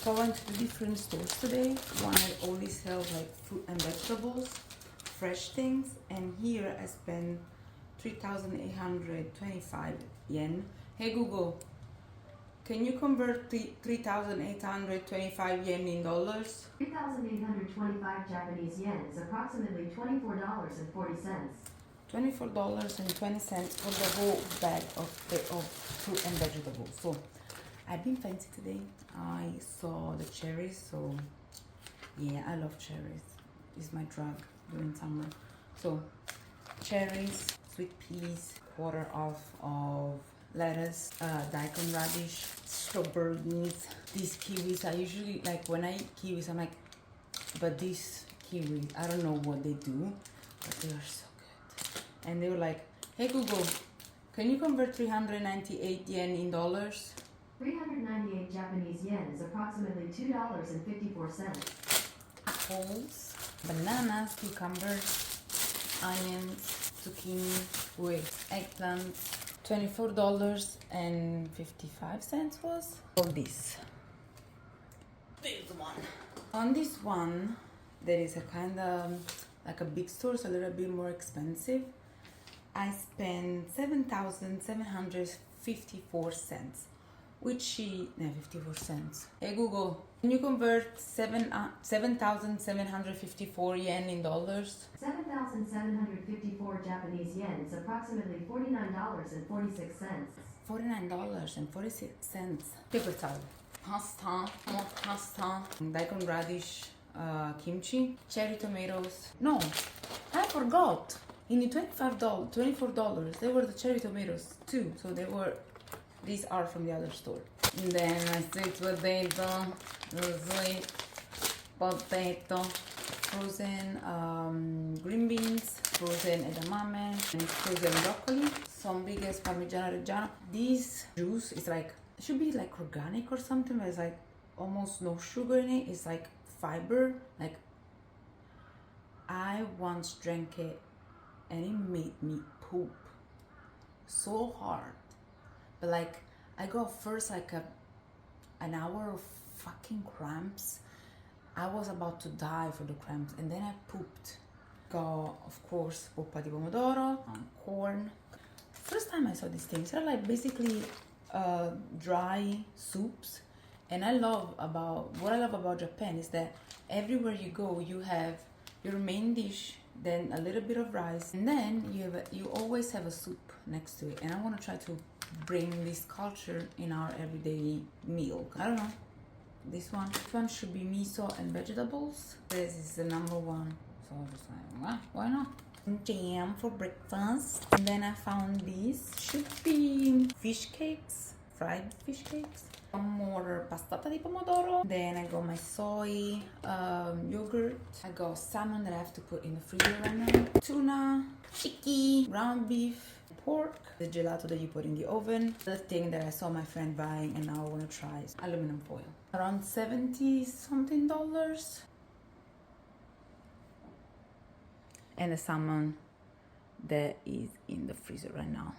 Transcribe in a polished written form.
So I went to different stores today. One that only sells like fruit and vegetables, fresh things, and here I spent 3,825 yen. Hey Google, can you convert 3,825 yen in dollars? 3,825 Japanese yen is approximately $24.40. $24.20 for the whole bag of fruit and vegetables. So I've been fancy today. I saw the cherries, so yeah, I love cherries. It's my drug during summer. So cherries, sweet peas, quarter off of lettuce, daikon radish, strawberries, these kiwis. I usually, like when I eat kiwis, I'm like, but these kiwis, I don't know what they do, but they are so good. And they were like, hey Google, can you convert 398 yen in dollars? 398 Japanese yen is approximately $2.54. Apples, bananas, cucumbers, onions, zucchini with eggplant. $24.55 was for this one. On this one, there is a kind of like a big store, so a little bit more expensive. I spent 7,754 cents, which is 54 cents. Hey Google, can you convert 7,754 yen in dollars? 7,754 Japanese yen is approximately $49.46. $49.46. Paper towel, pasta, daikon radish, kimchi, cherry tomatoes. No, I forgot. In the $24, they were the cherry tomatoes too. So they were. These are from the other store. And then I sweet potato, frozen green beans, frozen edamame, and frozen broccoli. Some biggest Parmigiano Reggiano. This juice is like, it should be like organic or something, but it's like almost no sugar in it. It's like fiber. Like, I once drank it and it made me poop so hard. But like, I got first like an hour of fucking cramps. I was about to die for the cramps, and then I pooped. Got, of course, poppa di pomodoro, corn. First time I saw these things, they're like basically dry soups. And what I love about Japan is that everywhere you go, you have your main dish, then a little bit of rice, and then you always have a soup next to it. And I want to try to bring this culture in our everyday meal. I don't know. This one should be miso and vegetables. This is the number one. So I was just like, well, why not? Jam for breakfast. And then I found these. Should be fish cakes. Fried fish cakes. Some more pastata di pomodoro. Then I got my soy yogurt. I got salmon that I have to put in the freezer right now. Tuna, chicken, ground beef, pork, the gelato that you put in the oven. The thing that I saw my friend buying and now I want to try is aluminum foil. Around 70 something dollars. And the salmon that is in the freezer right now.